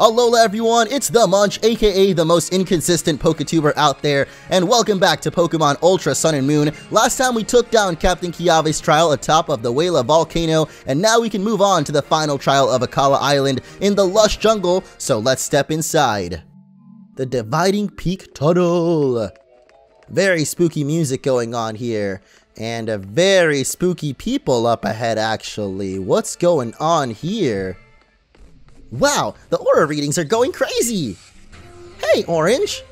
Alola everyone, it's the Munch, aka the most inconsistent Poketuber out there, and welcome back to Pokemon Ultra Sun and Moon. Last time we took down Captain Kiawe's trial atop of the Wela Volcano, and now we can move on to the final trial of Akala Island in the Lush Jungle, so let's step inside. The Dividing Peak Tunnel. Very spooky music going on here, and a very spooky people up ahead actually. What's going on here? Wow, the aura readings are going crazy! Hey, Orange!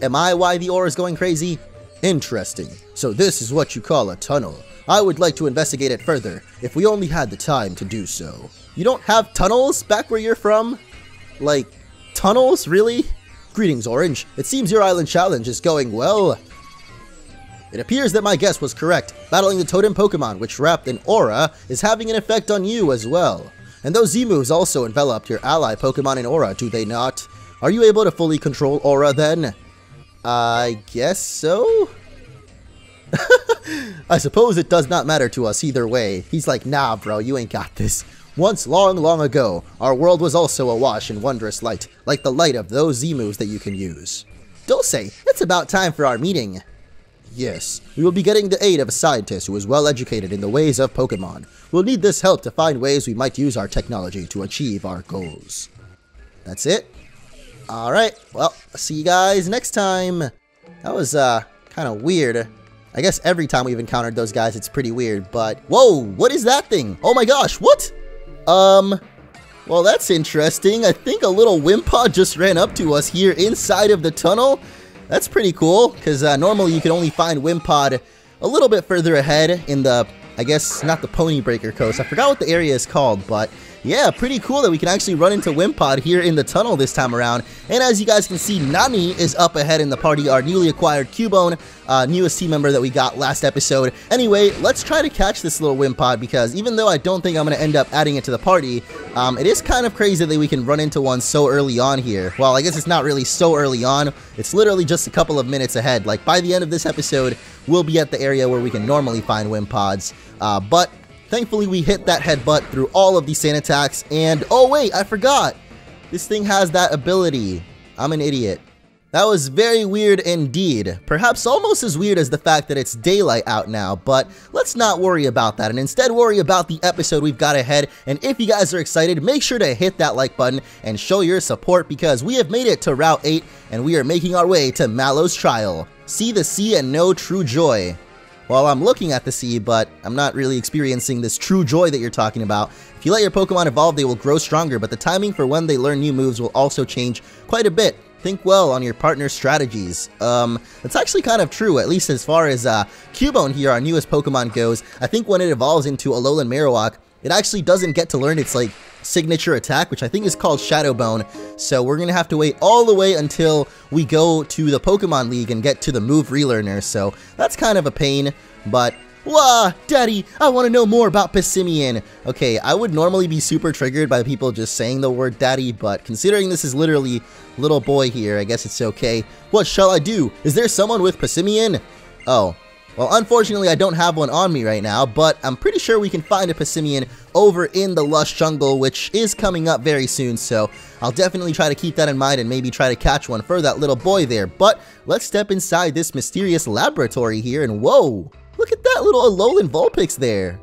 Am I why the aura is going crazy? Interesting. So this is what you call a tunnel. I would like to investigate it further, if we only had the time to do so. You don't have tunnels back where you're from? Like, tunnels? Really? Greetings, Orange. It seems your island challenge is going well. It appears that my guess was correct. Battling the totem Pokemon, which wrapped an aura, is having an effect on you as well. And those Z-moves also enveloped your ally Pokemon in aura, do they not? Are you able to fully control aura then? I guess so? I suppose it does not matter to us either way. He's like, nah bro, you ain't got this. Once long ago, our world was also awash in wondrous light, like the light of those Z-moves that you can use. Dulce, it's about time for our meeting. Yes, we will be getting the aid of a scientist who is well educated in the ways of Pokemon. We'll need this help to find ways we might use our technology to achieve our goals. That's it? Alright, well, see you guys next time. That was, kind of weird. I guess every time we've encountered those guys, it's pretty weird, but... Whoa, what is that thing? Oh my gosh, what? Well, that's interesting. I think a little Wimpod just ran up to us here inside of the tunnel. That's pretty cool, because normally you can only find Wimpod a little bit further ahead in the, I guess, not the Pony Breaker Coast. I forgot what the area is called, but yeah, pretty cool that we can actually run into Wimpod here in the tunnel this time around. And as you guys can see, Nani is up ahead in the party, our newly acquired Cubone, newest team member that we got last episode. Anyway, let's try to catch this little Wimpod, because even though I don't think I'm going to end up adding it to the party, it is kind of crazy that we can run into one so early on here. Well, I guess it's not really so early on. It's literally just a couple of minutes ahead. Like, by the end of this episode, we'll be at the area where we can normally find Wimpods. But thankfully, we hit that headbutt through all of these sand attacks, and oh wait, I forgot! This thing has that ability. I'm an idiot. That was very weird indeed. Perhaps almost as weird as the fact that it's daylight out now, but let's not worry about that and instead worry about the episode we've got ahead. And if you guys are excited, make sure to hit that like button and show your support, because we have made it to Route 8 and we are making our way to Mallow's Trial. See the sea and know true joy. Well, I'm looking at the sea, but I'm not really experiencing this true joy that you're talking about. If you let your Pokemon evolve, they will grow stronger, but the timing for when they learn new moves will also change quite a bit. Think well on your partner's strategies. That's actually kind of true, at least as far as Cubone here, our newest Pokemon, goes. I think when it evolves into Alolan Marowak, it actually doesn't get to learn its, like, signature attack, which I think is called Shadow Bone. So we're gonna have to wait all the way until we go to the Pokemon League and get to the move relearner. So that's kind of a pain, but wah, Daddy, I want to know more about Passimian. Okay, I would normally be super triggered by people just saying the word daddy, but considering this is literally little boy here, I guess it's okay. What shall I do? Is there someone with Passimian? Oh. Well, unfortunately, I don't have one on me right now, but I'm pretty sure we can find a Passimian over in the Lush Jungle, which is coming up very soon, so I'll definitely try to keep that in mind and maybe try to catch one for that little boy there. But let's step inside this mysterious laboratory here, and whoa! Look at that little Alolan Vulpix there!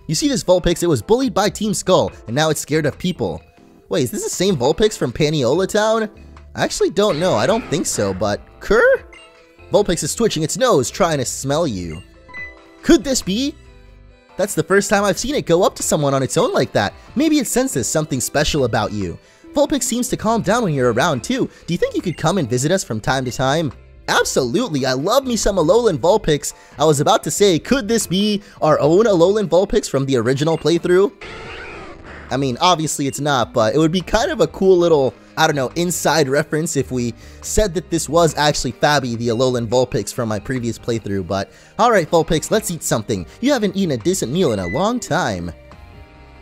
You see this Vulpix, it was bullied by Team Skull, and now it's scared of people. Wait, is this the same Vulpix from Paniola Town? I actually don't know, I don't think so, but Kerr? Vulpix is twitching its nose, trying to smell you. Could this be? That's the first time I've seen it go up to someone on its own like that. Maybe it senses something special about you. Vulpix seems to calm down when you're around too. Do you think you could come and visit us from time to time? Absolutely, I love me some Alolan Vulpix. I was about to say, could this be our own Alolan Vulpix from the original playthrough? I mean, obviously it's not, but it would be kind of a cool little, I don't know, inside reference if we said that this was actually Fabi, the Alolan Vulpix from my previous playthrough. But alright Vulpix, let's eat something. You haven't eaten a decent meal in a long time.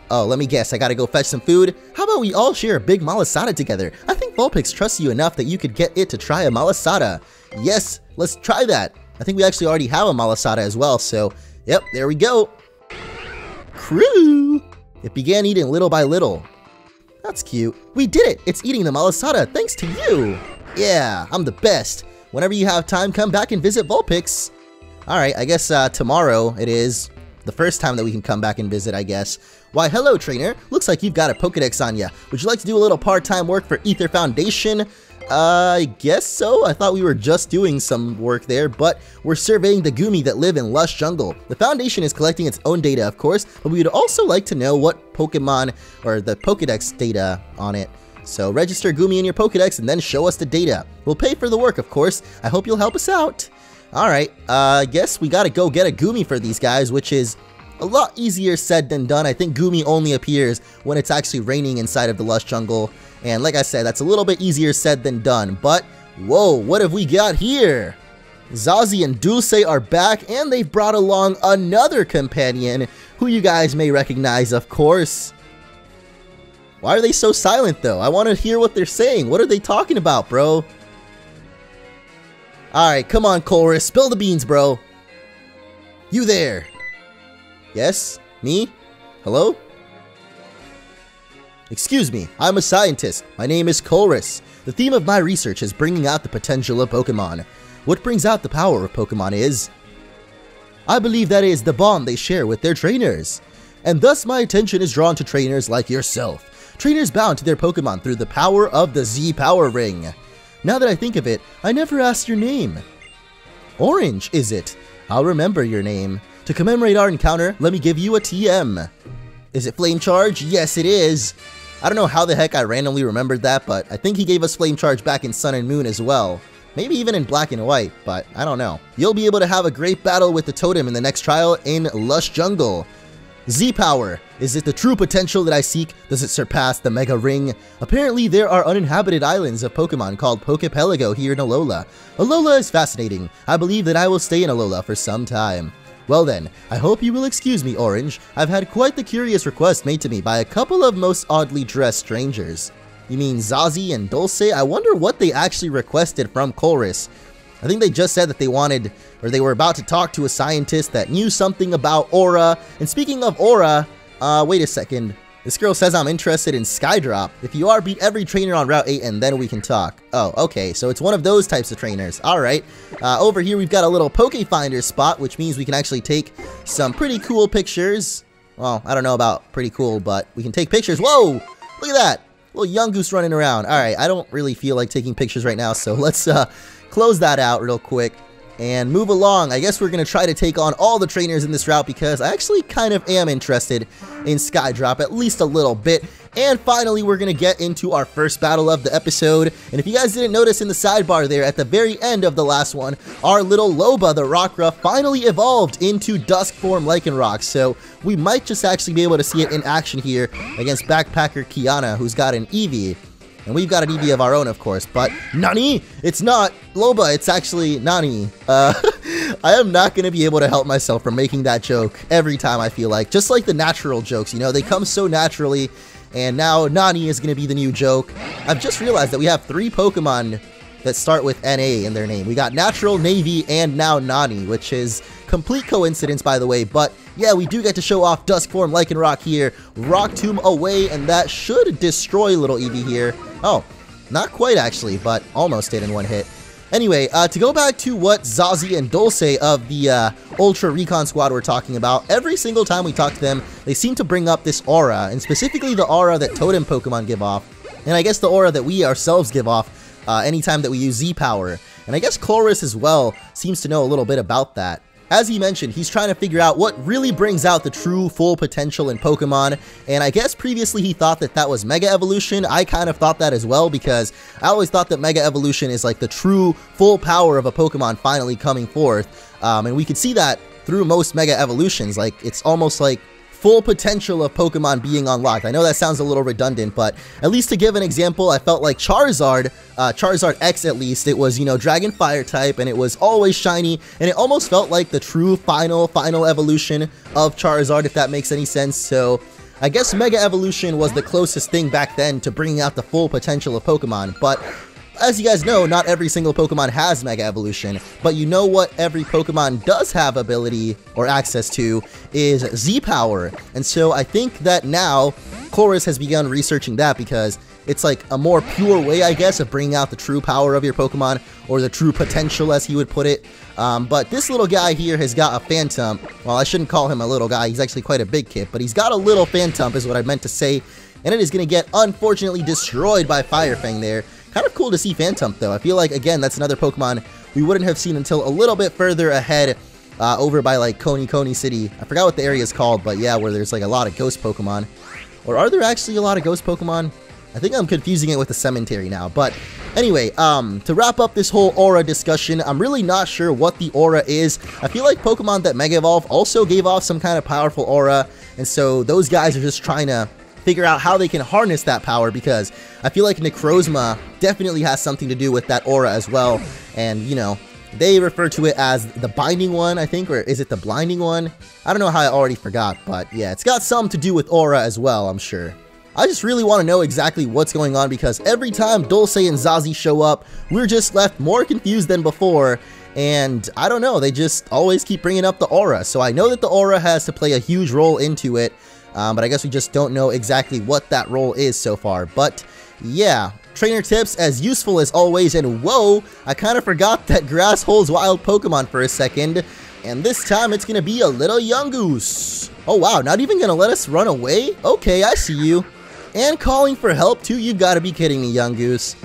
Oh, let me guess, I gotta go fetch some food? How about we all share a big malasada together? I think Vulpix trusts you enough that you could get it to try a malasada. Yes, let's try that. I think we actually already have a malasada as well, so yep, there we go. Crew! It began eating little by little. That's cute. We did it! It's eating the malasada thanks to you! Yeah, I'm the best. Whenever you have time, come back and visit Vulpix. Alright, I guess tomorrow it is the first time that we can come back and visit, I guess. Why, hello, trainer. Looks like you've got a Pokedex on ya. Would you like to do a little part-time work for Ether Foundation? I guess so. I thought we were just doing some work there, but we're surveying the Gumi that live in Lush Jungle. The Foundation is collecting its own data, of course, but we would also like to know what Pokemon, or the Pokedex data on it. So register Gumi in your Pokedex and then show us the data. We'll pay for the work, of course. I hope you'll help us out. Alright, I guess we gotta go get a Gumi for these guys, which is a lot easier said than done. I think Gumi only appears when it's actually raining inside of the Lush Jungle. And like I said, that's a little bit easier said than done. But, whoa, what have we got here? Zazie and Dulce are back, and they've brought along another companion, who you guys may recognize, of course. Why are they so silent, though? I want to hear what they're saying. What are they talking about, bro? Alright, come on, Colress. Spill the beans, bro. You there. Yes? Me? Hello? Excuse me, I'm a scientist. My name is Colress. The theme of my research is bringing out the potential of Pokemon. What brings out the power of Pokemon is, I believe that is the bond they share with their trainers. And thus my attention is drawn to trainers like yourself. Trainers bound to their Pokemon through the power of the Z Power Ring. Now that I think of it, I never asked your name. Orange, is it? I'll remember your name. To commemorate our encounter, let me give you a TM. Is it Flame Charge? Yes, it is. I don't know how the heck I randomly remembered that, but I think he gave us Flame Charge back in Sun and Moon as well. Maybe even in Black and White, but I don't know. You'll be able to have a great battle with the totem in the next trial in Lush Jungle. Z-Power. Is it the true potential that I seek? Does it surpass the Mega Ring? Apparently there are uninhabited islands of Pokemon called Pokepelago here in Alola. Alola is fascinating. I believe that I will stay in Alola for some time. Well then, I hope you will excuse me, Orange. I've had quite the curious request made to me by a couple of most oddly dressed strangers. You mean Zazie and Dulce? I wonder what they actually requested from Colress. I think they just said that they wanted, or they were about to talk to a scientist that knew something about Aura. And speaking of Aura, wait a second. This girl says I'm interested in Skydrop. If you are, beat every trainer on Route 8 and then we can talk. Oh, okay, so it's one of those types of trainers. Alright, over here we've got a little Poke Finder spot, which means we can actually take some pretty cool pictures. Well, I don't know about pretty cool, but we can take pictures. Whoa! Look at that! Little Yungoos running around. Alright, I don't really feel like taking pictures right now, so let's close that out real quick and move along. I guess we're going to try to take on all the trainers in this route because I actually kind of am interested in Skydrop, at least a little bit. And finally, we're going to get into our first battle of the episode. And if you guys didn't notice in the sidebar there, at the very end of the last one, our little Loba, the Rockruff, finally evolved into Dusk form Lycanroc. So we might just actually be able to see it in action here against Backpacker Kiana, who's got an Eevee. And we've got an Eevee of our own, of course, but Nani? It's not Loba, it's actually Nani. I am not going to be able to help myself from making that joke every time, I feel like. Just like the natural jokes, you know, they come so naturally, and now Nani is going to be the new joke. I've just realized that we have 3 Pokemon that start with NA in their name. We got Natural, Navy, and now Nani, which is complete coincidence, by the way, but yeah, we do get to show off Dusk form Lycanroc here. Rock Tomb away, and that should destroy little Eevee here. Oh, not quite actually, but almost did in one hit. Anyway, to go back to what Zazie and Dulce of the Ultra Recon Squad were talking about, every single time we talk to them, they seem to bring up this aura, and specifically the aura that Totem Pokemon give off, and I guess the aura that we ourselves give off anytime that we use Z-Power. And I guess Colress as well seems to know a little bit about that. As he mentioned, he's trying to figure out what really brings out the true full potential in Pokemon, and I guess previously he thought that that was Mega Evolution. I kind of thought that as well, because I always thought that Mega Evolution is like the true full power of a Pokemon finally coming forth, and we could see that through most Mega Evolutions. Like, it's almost like full potential of Pokemon being unlocked. I know that sounds a little redundant, but at least to give an example, I felt like Charizard, Charizard X at least, it was, you know, Dragon Fire type, and it was always shiny, and it almost felt like the true final evolution of Charizard, if that makes any sense. So I guess Mega Evolution was the closest thing back then to bringing out the full potential of Pokemon, but as you guys know, not every single Pokemon has Mega Evolution, but you know what every Pokemon does have ability or access to is Z-Power. And so I think that now Chorus has begun researching that because it's like a more pure way, I guess, of bringing out the true power of your Pokemon, or the true potential, as he would put it. But this little guy here has got a Phantom. Well, I shouldn't call him a little guy. He's actually quite a big kid, but he's got a little Phantom is what I meant to say. And it is going to get, unfortunately, destroyed by Fire Fang there. Kind of cool to see Phantom, though. I feel like, again, that's another Pokemon we wouldn't have seen until a little bit further ahead, over by, like, Coney City. I forgot what the area is called, but yeah, where there's, like, a lot of ghost Pokemon. Or are there actually a lot of ghost Pokemon? I think I'm confusing it with the cemetery now. But anyway, to wrap up this whole aura discussion, I'm really not sure what the aura is. I feel like Pokemon that Mega Evolve also gave off some kind of powerful aura. And so those guys are just trying to figure out how they can harness that power, because I feel like Necrozma definitely has something to do with that aura as well. And, you know, they refer to it as the binding one, I think, or is it the blinding one? I don't know how, I already forgot, but yeah, it's got something to do with aura as well, I'm sure. I just really want to know exactly what's going on, because every time Dulce and Zazie show up, we're just left more confused than before. And I don't know, they just always keep bringing up the aura. So I know that the aura has to play a huge role into it, but I guess we just don't know exactly what that role is so far. But yeah, trainer tips as useful as always. And whoa, I kind of forgot that grass holds wild Pokemon for a second. And this time it's going to be a little Yungoos. Oh wow, not even going to let us run away? Okay, I see you. And calling for help too? You've got to be kidding me, Yungoos.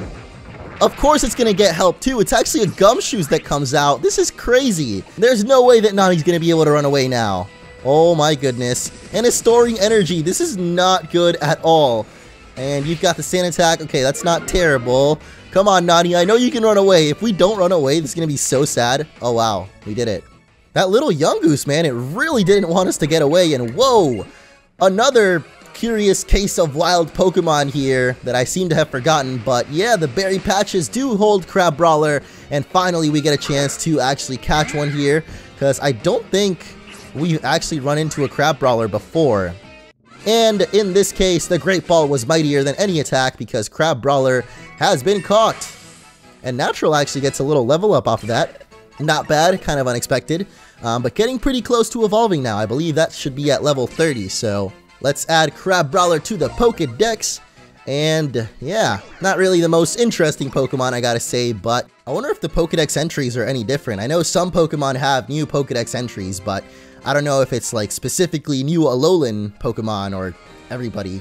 Of course it's going to get help too. It's actually a Gumshoos that comes out. This is crazy. There's no way that Nani's going to be able to run away now. Oh my goodness. And it's storing energy. This is not good at all. And you've got the Sand Attack. Okay, that's not terrible. Come on, Nani. I know you can run away. If we don't run away, this is going to be so sad. Oh wow, we did it. That little Yungoos, man, it really didn't want us to get away. And whoa, another curious case of wild Pokemon here that I seem to have forgotten. But yeah, the berry patches do hold Crab Brawler, and finally we get a chance to actually catch one here, because I don't think we've actually run into a Crab Brawler before. And in this case, the Great Ball was mightier than any attack, because Crab Brawler has been caught. And Natural actually gets a little level up off of that. Not bad, kind of unexpected, but getting pretty close to evolving now. I believe that should be at level 30, so let's add Crab Brawler to the Pokédex. And yeah, not really the most interesting Pokemon, I gotta say, but I wonder if the Pokédex entries are any different. I know some Pokemon have new Pokédex entries, but I don't know if it's like specifically new Alolan Pokemon or everybody.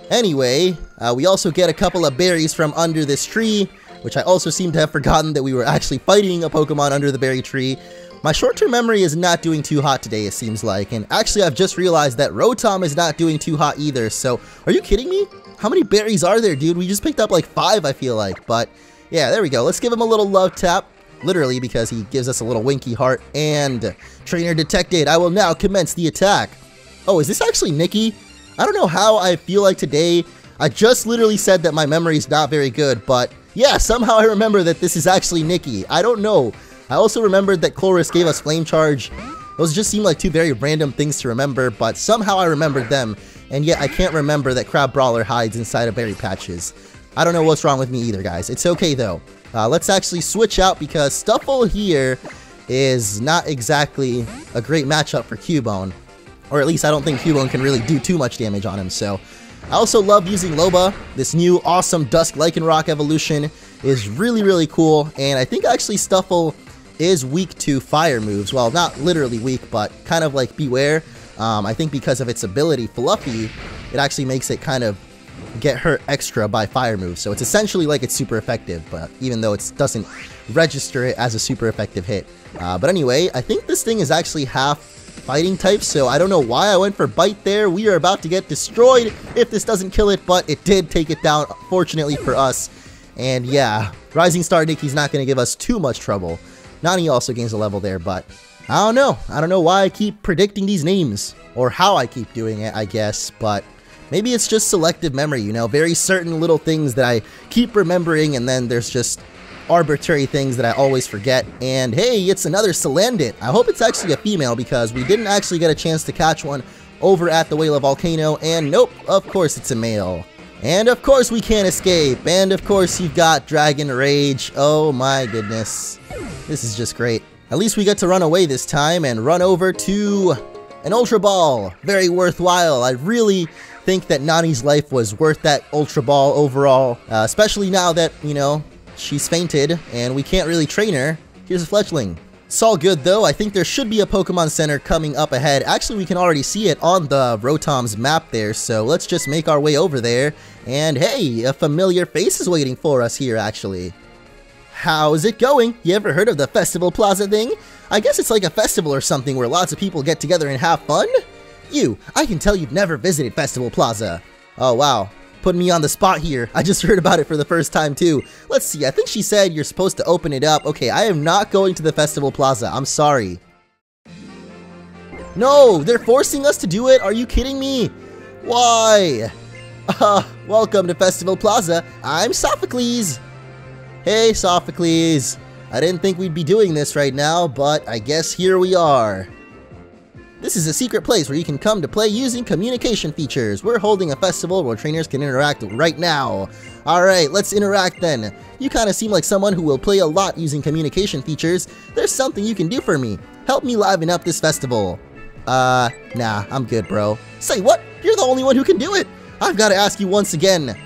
Anyway, we also get a couple of berries from under this tree, which I also seem to have forgotten that we were actually fighting a Pokemon under the berry tree. My short-term memory is not doing too hot today, it seems like, and actually I've just realized that Rotom is not doing too hot either, so are you kidding me? How many berries are there, dude? We just picked up like 5, I feel like, but yeah, there we go. Let's give him a little love tap, literally, because he gives us a little winky heart, and trainer detected. I will now commence the attack. Oh, is this actually Nikki? I don't know how I feel like today. I just literally said that my memory is not very good, but yeah, somehow I remember that this is actually Nikki. I don't know. I also remembered that Chloris gave us Flame Charge. Those just seem like two very random things to remember, but somehow I remembered them, and yet I can't remember that Crab Brawler hides inside of berry patches. I don't know what's wrong with me either, guys. It's okay, though. Let's actually switch out, because Stuffle here is not exactly a great matchup for Cubone. Or at least I don't think Cubone can really do too much damage on him, so I also love using Loba. This new awesome Dusk Lycanroc evolution is really, really cool, and I think actually Stuffle is weak to fire moves. Well, not literally weak, but kind of like Beware. I think because of its ability, Fluffy, it actually makes it kind of get hurt extra by fire moves. So it's essentially like it's super effective, but even though it doesn't register it as a super effective hit. But anyway, I think this thing is actually half fighting type, so I don't know why I went for Bite there. We are about to get destroyed if this doesn't kill it, but it did take it down, fortunately for us. And yeah, Rising Star Nikki's not going to give us too much trouble. Nani also gains a level there, but I don't know. I don't know why I keep predicting these names, or how I keep doing it, I guess, but maybe it's just selective memory, you know, very certain little things that I keep remembering, and then there's just arbitrary things that I always forget. And hey, it's another Salandit. I hope it's actually a female, because we didn't actually get a chance to catch one over at the Whale Volcano, and nope, of course it's a male. And of course we can't escape. And of course you've got Dragon Rage. Oh my goodness. This is just great. At least we get to run away this time and run over to an Ultra Ball. Very worthwhile. I really think that Nani's life was worth that Ultra Ball overall. Especially now that, you know, she's fainted and we can't really train her. Here's a fledgling. It's all good though. I think there should be a Pokemon Center coming up ahead. Actually, we can already see it on the Rotom's map there, so let's just make our way over there. And hey, a familiar face is waiting for us here, actually. How's it going? You ever heard of the Festival Plaza thing? I guess it's like a festival or something where lots of people get together and have fun? I can tell you've never visited Festival Plaza. Oh wow. Putting me on the spot here. I just heard about it for the first time too. Let's see, I think she said you're supposed to open it up. Okay, I am not going to the Festival Plaza. I'm sorry. No, they're forcing us to do it? Are you kidding me? Why? Welcome to Festival Plaza. I'm Sophocles. Hey, Sophocles. I didn't think we'd be doing this right now, but I guess here we are. This is a secret place where you can come to play using communication features. We're holding a festival where trainers can interact right now. Alright, let's interact then. You kinda seem like someone who will play a lot using communication features. There's something you can do for me. Help me liven up this festival. Nah, I'm good, bro. Say what? You're the only one who can do it. I've gotta ask you once again.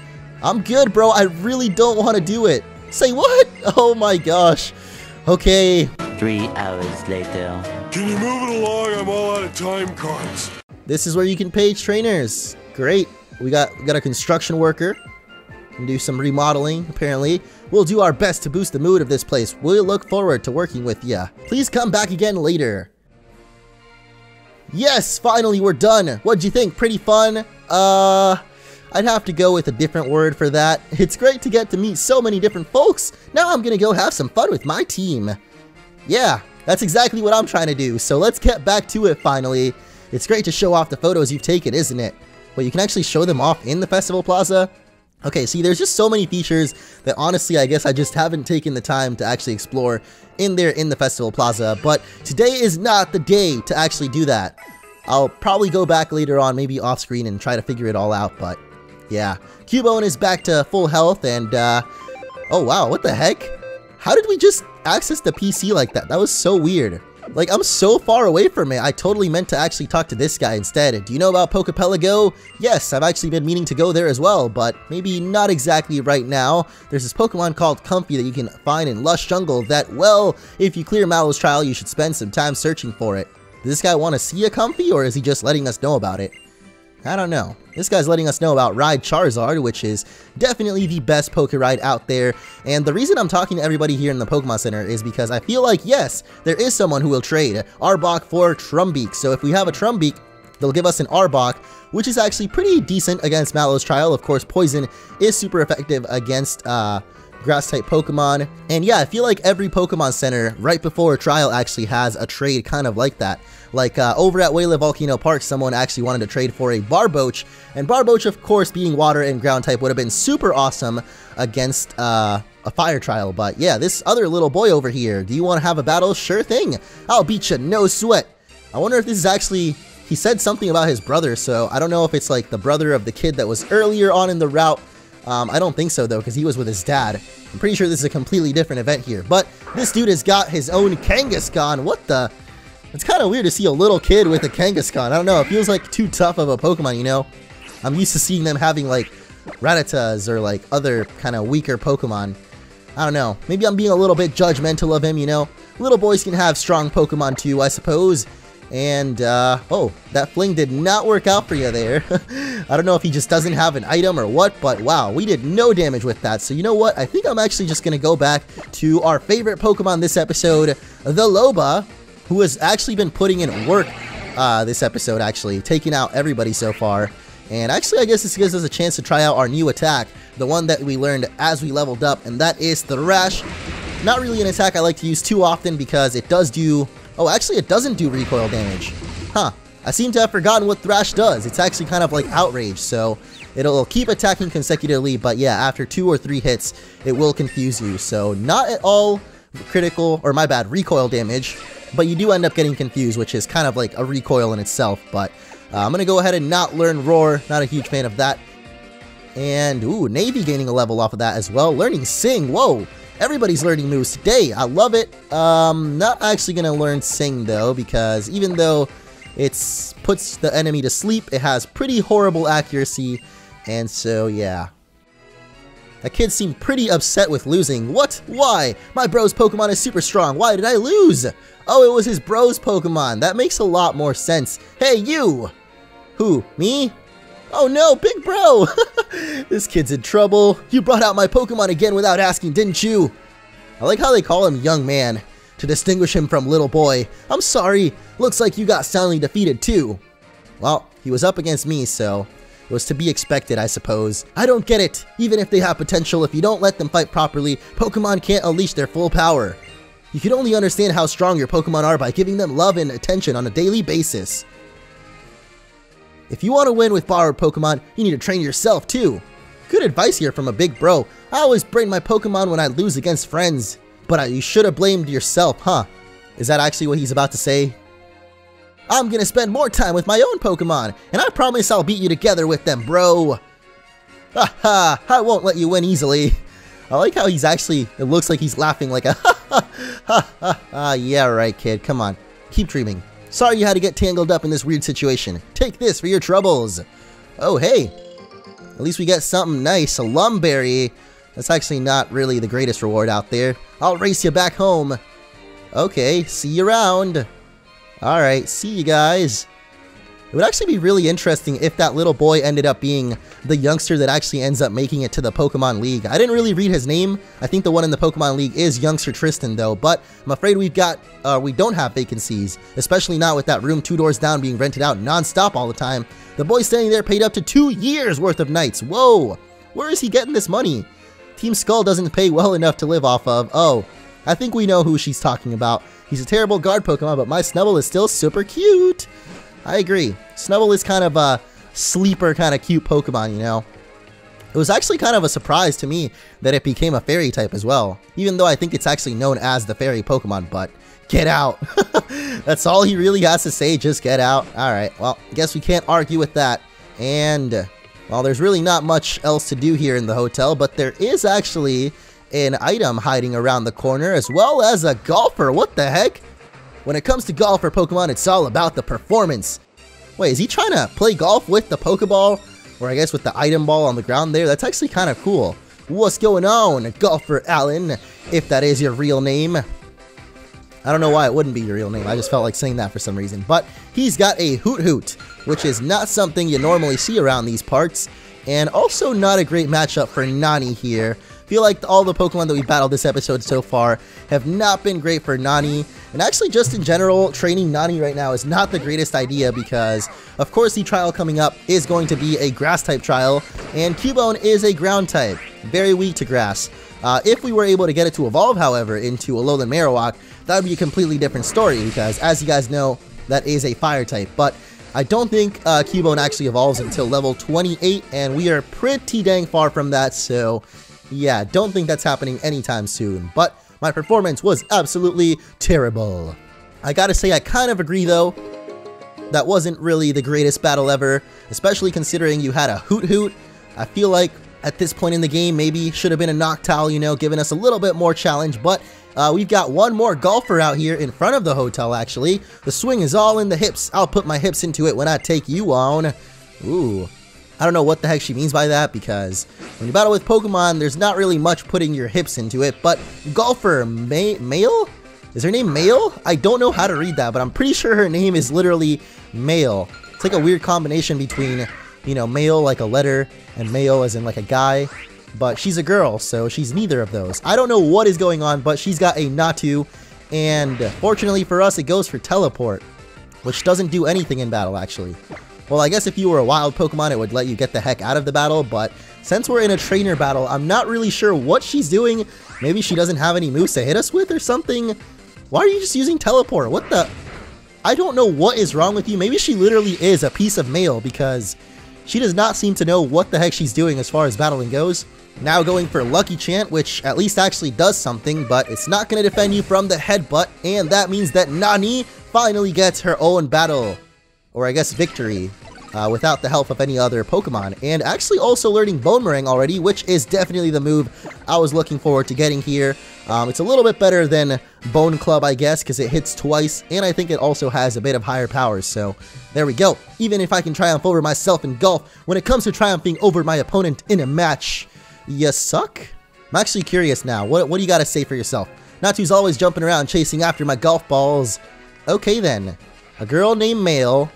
I'm good, bro. I really don't want to do it. Say what? Oh my gosh. Okay. 3 hours later. Can you move it along? I'm all out of time cards. This is where you can page trainers. Great. We got a construction worker. Can do some remodeling, apparently. We'll do our best to boost the mood of this place. We'll look forward to working with ya. Please come back again later. Yes, finally we're done. What'd you think? Pretty fun? I'd have to go with a different word for that. It's great to get to meet so many different folks. Now I'm gonna go have some fun with my team. Yeah, that's exactly what I'm trying to do, so let's get back to it finally. It's great to show off the photos you've taken, isn't it? Well, you can actually show them off in the Festival Plaza? Okay, see, there's just so many features that honestly, I guess I just haven't taken the time to actually explore in there in the Festival Plaza, but today is not the day to actually do that. I'll probably go back later on, maybe off screen, and try to figure it all out, but yeah. Cubone is back to full health, and oh wow, what the heck? How did we just access the PC like that? That was so weird. Like, I'm so far away from it. I totally meant to actually talk to this guy instead. Do you know about Pokepelago? Yes, I've actually been meaning to go there as well, but maybe not exactly right now. There's this Pokemon called Comfy that you can find in Lush Jungle that, well, if you clear Mallow's trial, you should spend some time searching for it. Does this guy want to see a Comfy, or is he just letting us know about it? I don't know. This guy's letting us know about Ride Charizard, which is definitely the best Pokeride out there. And the reason I'm talking to everybody here in the Pokemon Center is because I feel like, yes, there is someone who will trade Arbok for Trumbeak. So if we have a Trumbeak, they'll give us an Arbok, which is actually pretty decent against Mallow's Trial. Of course, Poison is super effective against Grass-type Pokemon. And yeah, I feel like every Pokemon Center right before a trial actually has a trade kind of like that. Like over at Wayla Volcano Park, someone actually wanted to trade for a Barboach, and Barboach, of course, being water and ground type, would have been super awesome against a fire trial. But yeah, this other little boy over here, do you want to have a battle? Sure thing. I'll beat you, no sweat. I wonder if this is actually, he said something about his brother, so I don't know if it's like the brother of the kid that was earlier on in the route. I don't think so though, because he was with his dad. I'm pretty sure this is a completely different event here. But this dude has got his own Kangaskhan. What the? It's kind of weird to see a little kid with a Kangaskhan. I don't know, it feels like too tough of a Pokemon, you know? I'm used to seeing them having like Rattatas or like other kind of weaker Pokemon. I don't know, maybe I'm being a little bit judgmental of him, you know? Little boys can have strong Pokemon too, I suppose. And, oh, that fling did not work out for you there. I don't know if he just doesn't have an item or what, but wow, we did no damage with that. So you know what? I think I'm actually just going to go back to our favorite Pokemon this episode, the Loba, who has actually been putting in work this episode, actually, taking out everybody so far. And actually, I guess this gives us a chance to try out our new attack, the one that we learned as we leveled up, and that is Thrash. Not really an attack I like to use too often because it does do... Oh, actually, it doesn't do recoil damage. Huh. I seem to have forgotten what Thrash does. It's actually kind of like Outrage, so it'll keep attacking consecutively, but yeah, after 2 or 3 hits, it will confuse you. So not at all critical, or my bad, recoil damage, but you do end up getting confused, which is kind of like a recoil in itself. But I'm going to go ahead and not learn Roar. Not a huge fan of that. And, ooh, Navy gaining a level off of that as well. Learning Sing, whoa. Everybody's learning moves today. I love it. Not actually going to learn Sing, though, because even though it puts the enemy to sleep, it has pretty horrible accuracy. And so, yeah. That kid seemed pretty upset with losing. What? Why? My bro's Pokemon is super strong. Why did I lose? Oh, it was his bro's Pokemon. That makes a lot more sense. Hey, you! Who? Me? Oh no, big bro! This kid's in trouble. You brought out my Pokemon again without asking, didn't you? I like how they call him young man, to distinguish him from little boy. I'm sorry. Looks like you got soundly defeated too. Well, he was up against me, so it was to be expected, I suppose. I don't get it. Even if they have potential, if you don't let them fight properly, Pokemon can't unleash their full power. You can only understand how strong your Pokemon are by giving them love and attention on a daily basis. If you want to win with borrowed Pokemon, you need to train yourself too. Good advice here from a big bro. I always brain my Pokemon when I lose against friends. But you should have blamed yourself, huh? Is that actually what he's about to say? I'm gonna spend more time with my own Pokemon, and I promise I'll beat you together with them, bro. Haha, I won't let you win easily. I like how he's actually, it looks like he's laughing like a ha. Yeah, right, kid, come on. Keep dreaming. Sorry you had to get tangled up in this weird situation. Take this for your troubles. Oh, hey. At least we get something nice, a Lumberry. That's actually not really the greatest reward out there. I'll race you back home. Okay, see you around. Alright, see you guys. It would actually be really interesting if that little boy ended up being the youngster that actually ends up making it to the Pokemon League. I didn't really read his name. I think the one in the Pokemon League is youngster Tristan though, but I'm afraid we don't have vacancies, especially not with that room 2 doors down being rented out non-stop all the time. The boy standing there paid up to 2 years worth of nights. Whoa, where is he getting this money? Team Skull doesn't pay well enough to live off of. Oh, I think we know who she's talking about. He's a terrible guard Pokemon, but my Snubbull is still super cute. I agree. Snubbull is kind of a sleeper kind of cute Pokemon, you know. It was actually kind of a surprise to me that it became a fairy type as well, even though I think it's actually known as the fairy Pokemon, but get out. That's all he really has to say, just get out. Alright, well, I guess we can't argue with that. And, well, there's really not much else to do here in the hotel, but there is actually an item hiding around the corner, as well as a golfer. What the heck? When it comes to golf for Pokemon, it's all about the performance. Wait, is he trying to play golf with the Pokeball? Or I guess with the item ball on the ground there? That's actually kind of cool. What's going on, Golfer Allen? If that is your real name. I don't know why it wouldn't be your real name. I just felt like saying that for some reason. But he's got a Hoot Hoot, which is not something you normally see around these parts. And also not a great matchup for Nani here. Feel like all the Pokemon that we battled this episode so far have not been great for Nani. And actually just in general, training Nani right now is not the greatest idea because, of course, the trial coming up is going to be a grass type trial. And Cubone is a ground type, very weak to grass. If we were able to get it to evolve, however, into a Alolan Marowak, that would be a completely different story because, as you guys know, that is a fire type. But I don't think Cubone actually evolves until level 28, and we are pretty dang far from that, so yeah, don't think that's happening anytime soon. But my performance was absolutely terrible. I gotta say, I kind of agree though. That wasn't really the greatest battle ever, especially considering you had a Hoot Hoot. I feel like at this point in the game, maybe should have been a Noctowl, you know, giving us a little bit more challenge, but we've got one more golfer out here in front of the hotel, actually. The swing is all in the hips. I'll put my hips into it when I take you on. Ooh. I don't know what the heck she means by that, because when you battle with Pokemon, there's not really much putting your hips into it, but Golfer Male? Is her name Male? I don't know how to read that, but I'm pretty sure her name is literally Male. It's like a weird combination between, you know, male like a letter and male as in like a guy, but she's a girl, so she's neither of those. I don't know what is going on, but she's got a Natu, and fortunately for us, it goes for Teleport, which doesn't do anything in battle, actually. Well, I guess if you were a wild Pokemon, it would let you get the heck out of the battle, but since we're in a trainer battle, I'm not really sure what she's doing. Maybe she doesn't have any moves to hit us with or something. Why are you just using Teleport? What the? I don't know what is wrong with you. Maybe she literally is a piece of mail, because she does not seem to know what the heck she's doing as far as battling goes. Now going for Lucky Chant, which at least actually does something, but it's not going to defend you from the headbutt, and that means that Nani finally gets her own battle. Or I guess victory. without the help of any other Pokemon. And actually also learning Boomerang already, which is definitely the move I was looking forward to getting here. It's a little bit better than Bone Club, I guess, because it hits twice, and I think it also has a bit of higher powers, so there we go. Even if I can triumph over myself in golf, when it comes to triumphing over my opponent in a match, you suck? I'm actually curious now. What do you got to say for yourself? Natsu's always jumping around chasing after my golf balls. Okay then. A girl named Mail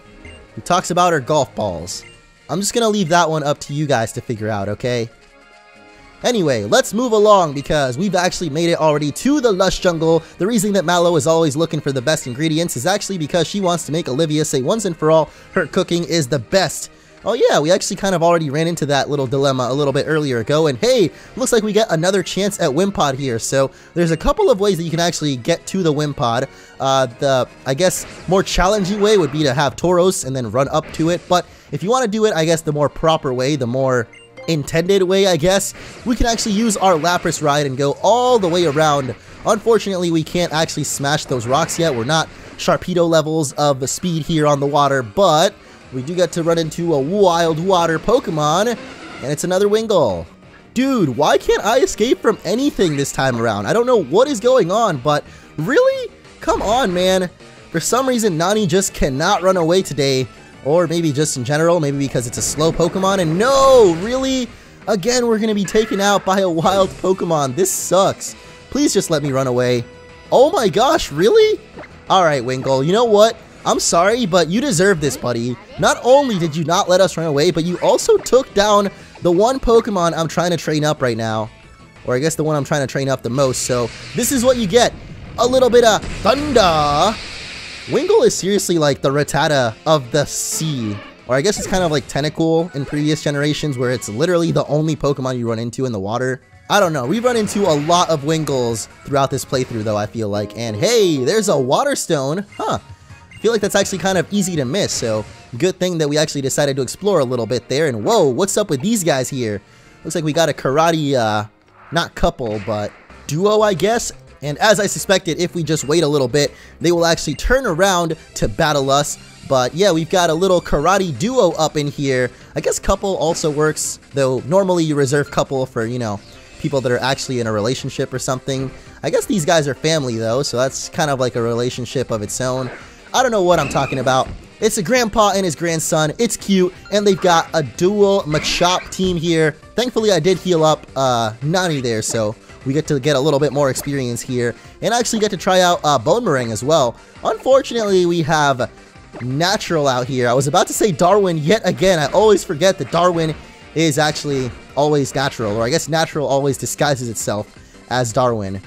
who talks about her golf balls. I'm just gonna leave that one up to you guys to figure out, okay? Anyway, let's move along because we've actually made it already to the Lush Jungle. The reason that Mallow is always looking for the best ingredients is actually because she wants to make Olivia say once and for all her cooking is the best. Oh yeah, we actually kind of already ran into that little dilemma a little bit earlier ago, and hey, looks like we get another chance at Wimpod here. So there's a couple of ways that you can actually get to the Wimpod. The, I guess, more challenging way would be to have Tauros and then run up to it, but if you want to do it, I guess, the more proper way, the more intended way, I guess, we can actually use our Lapras ride and go all the way around. Unfortunately, we can't actually smash those rocks yet. We're not Sharpedo levels of speed here on the water, but we do get to run into a wild water Pokemon, and it's another Wingull. Dude, why can't I escape from anything this time around? I don't know what is going on, but really? Come on, man. For some reason, Nani just cannot run away today, or maybe just in general, maybe because it's a slow Pokemon, and no, really? Again, we're going to be taken out by a wild Pokemon. This sucks. Please just let me run away. Oh my gosh, really? Alright, Wingull, you know what? I'm sorry, but you deserve this, buddy. Not only did you not let us run away, but you also took down the one Pokemon I'm trying to train up right now. Or I guess the one I'm trying to train up the most, so this is what you get. A little bit of thunder. Wingull is seriously like the Rattata of the sea. Or I guess it's kind of like Tentacool in previous generations, where it's literally the only Pokemon you run into in the water. I don't know, we've run into a lot of Wingulls throughout this playthrough though, I feel like. And hey, there's a Water Stone. Huh. I feel like that's actually kind of easy to miss, so good thing that we actually decided to explore a little bit there. And whoa, what's up with these guys here? Looks like we got a karate, not couple, but duo, I guess. And as I suspected, if we just wait a little bit, they will actually turn around to battle us. But yeah, we've got a little karate duo up in here. I guess couple also works, though normally you reserve couple for, you know, people that are actually in a relationship or something. I guess these guys are family though, so that's kind of like a relationship of its own. I don't know what I'm talking about. It's a grandpa and his grandson. It's cute, and they've got a dual Machop team here. Thankfully, I did heal up Nani there, so we get to get a little bit more experience here, and actually get to try out Boomerang as well. Unfortunately, we have Natural out here. I was about to say Darwin yet again. I always forget that Darwin is actually always Natural, or I guess Natural always disguises itself as Darwin.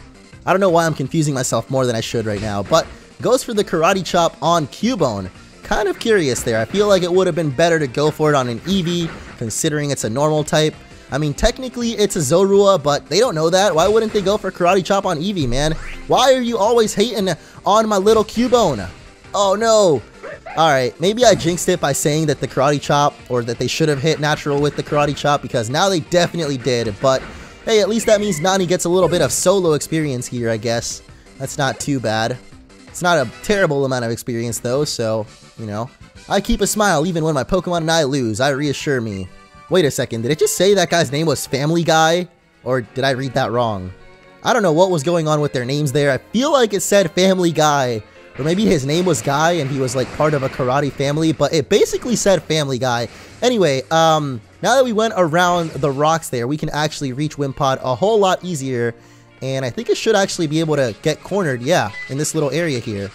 I don't know why I'm confusing myself more than I should right now, but goes for the Karate Chop on Cubone. Kind of curious there. I feel like it would have been better to go for it on an Eevee, considering it's a normal type. I mean, technically it's a Zorua, but they don't know that. Why wouldn't they go for Karate Chop on Eevee, man? Why are you always hating on my little Cubone? Oh no. Alright, maybe I jinxed it by saying that the Karate Chop, or that they should have hit Natural with the Karate Chop, because now they definitely did. But hey, at least that means Nani gets a little bit of solo experience here, I guess. That's not too bad. It's not a terrible amount of experience though, so, you know. I keep a smile even when my Pokemon and I lose, I reassure me. Wait a second, did it just say that guy's name was Family Guy? Or did I read that wrong? I don't know what was going on with their names there. I feel like it said Family Guy. Or maybe his name was Guy and he was like part of a karate family, but it basically said Family Guy. Anyway, now that we went around the rocks there, we can actually reach Wimpod a whole lot easier. And I think it should actually be able to get cornered, yeah, in this little area here.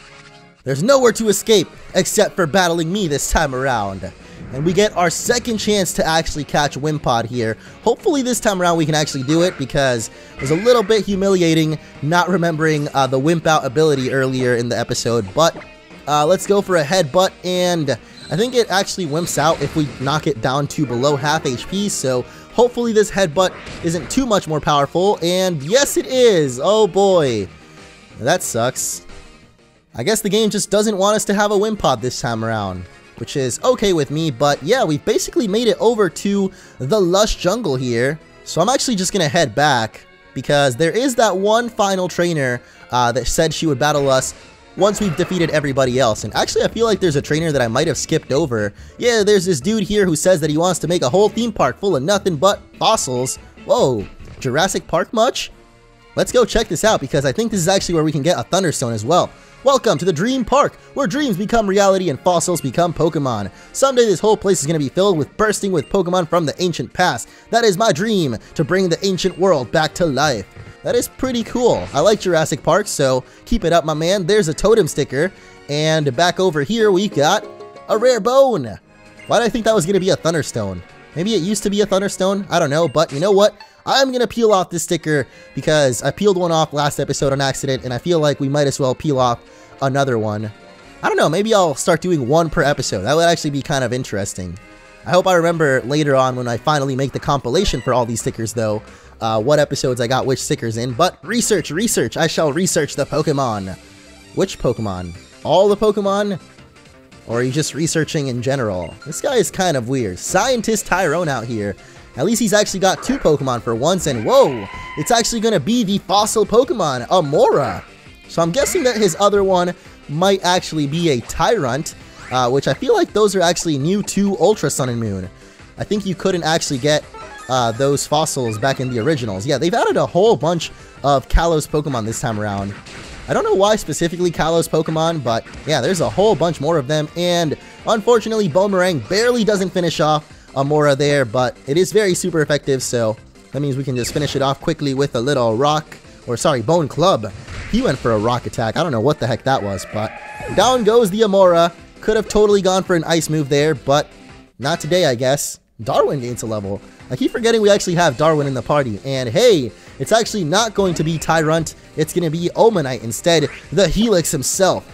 There's nowhere to escape except for battling me this time around. And we get our second chance to actually catch Wimpod here. Hopefully this time around we can actually do it, because it was a little bit humiliating not remembering the Wimp Out ability earlier in the episode. But let's go for a headbutt, and I think it actually wimps out if we knock it down to below half HP, so hopefully this headbutt isn't too much more powerful, and yes it is! Oh boy! That sucks. I guess the game just doesn't want us to have a Wimpod this time around, which is okay with me, but yeah, we've basically made it over to the Lush Jungle here. So I'm actually just gonna head back, because there is that one final trainer that said she would battle us once we've defeated everybody else. And actually, I feel like there's a trainer that I might have skipped over. Yeah, there's this dude here who says that he wants to make a whole theme park full of nothing but fossils. Whoa, Jurassic Park much? Let's go check this out, because I think this is actually where we can get a Thunderstone as well. Welcome to the Dream Park, where dreams become reality and fossils become Pokemon. Someday this whole place is going to be filled with bursting with Pokemon from the ancient past. That is my dream, to bring the ancient world back to life. That is pretty cool. I like Jurassic Park, so keep it up, my man. There's a totem sticker, and back over here we got a rare bone. Why did I think that was going to be a Thunderstone? Maybe it used to be a Thunderstone? I don't know, but you know what? I'm going to peel off this sticker because I peeled one off last episode on accident, and I feel like we might as well peel off another one. I don't know, maybe I'll start doing one per episode. That would actually be kind of interesting. I hope I remember later on when I finally make the compilation for all these stickers, though, what episodes I got which stickers in. But research, I shall research the Pokemon. Which Pokemon? All the Pokemon? Or are you just researching in general? This guy is kind of weird. Scientist Tyrone out here. At least he's actually got 2 Pokemon for once, and whoa! It's actually going to be the fossil Pokemon, Amora! So I'm guessing that his other one might actually be a Tyrant, which I feel like those are actually new to Ultra Sun and Moon. I think you couldn't actually get those fossils back in the originals. Yeah, they've added a whole bunch of Kalos Pokemon this time around. I don't know why specifically Kalos Pokemon, but yeah, there's a whole bunch more of them, and unfortunately Boomerang barely doesn't finish off Amora there, but it is very super effective, so that means we can just finish it off quickly with a little rock, or sorry, Bone Club. He went for a rock attack. I don't know what the heck that was, but down goes the Amora. Could have totally gone for an ice move there, but not today, I guess. Darwin gains a level. I keep forgetting we actually have Darwin in the party, and hey, it's actually not going to be Tyrant, it's going to be Omanite instead, the Helix himself,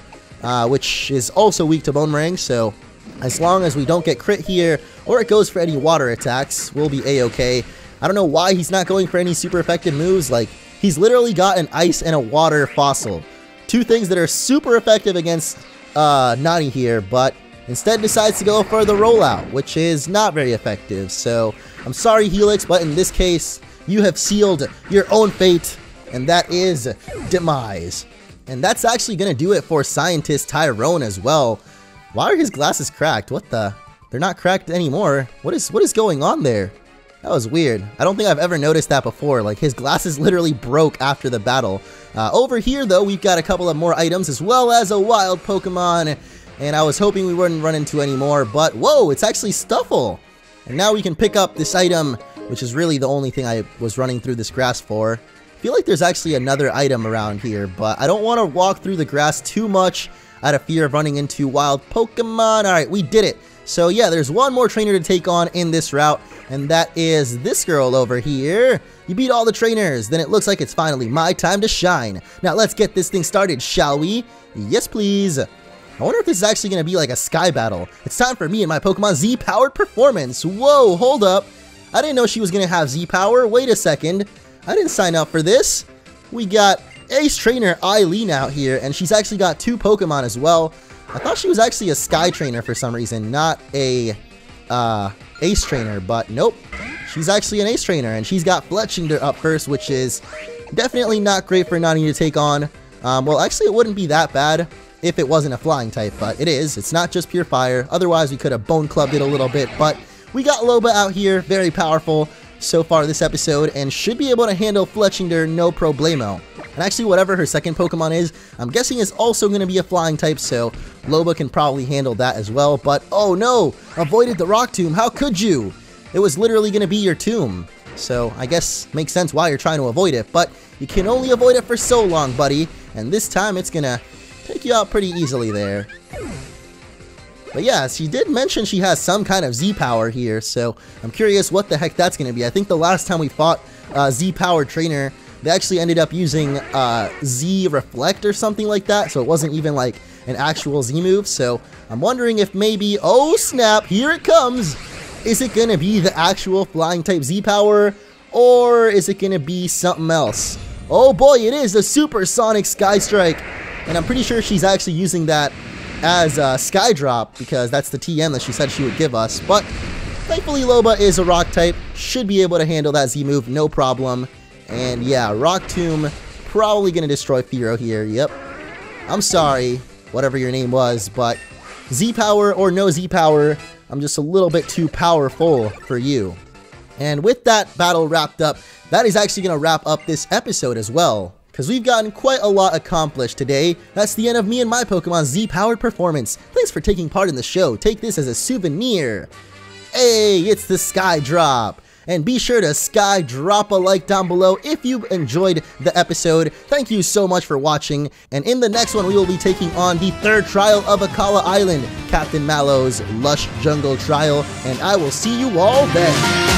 which is also weak to Boomerang, so as long as we don't get crit here, or it goes for any water attacks, we'll be a-okay. I don't know why he's not going for any super effective moves. Like, he's literally got an ice and a water fossil. 2 things that are super effective against Nani here, but instead decides to go for the rollout, which is not very effective. So, I'm sorry Helix, but in this case, you have sealed your own fate, and that is demise. And that's actually going to do it for Scientist Tyrone as well. Why are his glasses cracked? What the? They're not cracked anymore. What is going on there? That was weird. I don't think I've ever noticed that before. Like, his glasses literally broke after the battle. Over here, though, we've got a couple of more items, as well as a wild Pokemon. And I was hoping we wouldn't run into any more, but whoa, it's actually Stuffle. And now we can pick up this item, which is really the only thing I was running through this grass for. I feel like there's actually another item around here, but I don't want to walk through the grass too much out of fear of running into wild Pokemon. Alright, we did it. So yeah, there's one more trainer to take on in this route, and that is this girl over here. You beat all the trainers, then it looks like it's finally my time to shine. Now let's get this thing started, shall we? Yes, please. I wonder if this is actually going to be like a sky battle. It's time for me and my Pokemon Z-powered performance. Whoa, hold up. I didn't know she was going to have Z-power. Wait a second. I didn't sign up for this. We got Ace Trainer Eileen out here, and she's actually got 2 Pokemon as well. I thought she was actually a Sky Trainer for some reason, not a Ace Trainer, but nope. She's actually an Ace Trainer, and she's got Fletchinder up first, which is definitely not great for Nani to take on. Well, actually, it wouldn't be that bad if it wasn't a flying type, but it is. It's not just pure fire. Otherwise, we could have Bone Clubbed it a little bit, but we got Loba out here, very powerful so far this episode, and should be able to handle Fletchinder no problemo. And actually, whatever her second Pokemon is, I'm guessing is also going to be a flying type, so Loba can probably handle that as well. But, oh no! Avoided the Rock Tomb, how could you? It was literally going to be your tomb. So, I guess makes sense why you're trying to avoid it, but you can only avoid it for so long, buddy. And this time, it's going to take you out pretty easily there. But yeah, she did mention she has some kind of Z-Power here, so I'm curious what the heck that's going to be. I think the last time we fought Z-Power Trainer, they actually ended up using Z-Reflect or something like that, so it wasn't even like an actual Z move, so I'm wondering if maybe, oh snap, here it comes! Is it going to be the actual flying type Z-Power, or is it going to be something else? Oh boy, it is the Supersonic Sky Strike, and I'm pretty sure she's actually using that as a Sky Drop, because that's the TM that she said she would give us, but thankfully Loba is a rock type, should be able to handle that Z move, no problem. And yeah, Rock Tomb, probably going to destroy Firo here, yep. I'm sorry, whatever your name was, but Z-Power or no Z-Power, I'm just a little bit too powerful for you. And with that battle wrapped up, that is actually going to wrap up this episode as well, because we've gotten quite a lot accomplished today. That's the end of me and my Pokemon Z-Powered performance. Thanks for taking part in the show. Take this as a souvenir. Hey, it's the Sky Drop. And be sure to Sky drop a like down below if you enjoyed the episode. Thank you so much for watching. And in the next one, we will be taking on the third trial of Akala Island, Captain Mallow's Lush Jungle trial. And I will see you all then.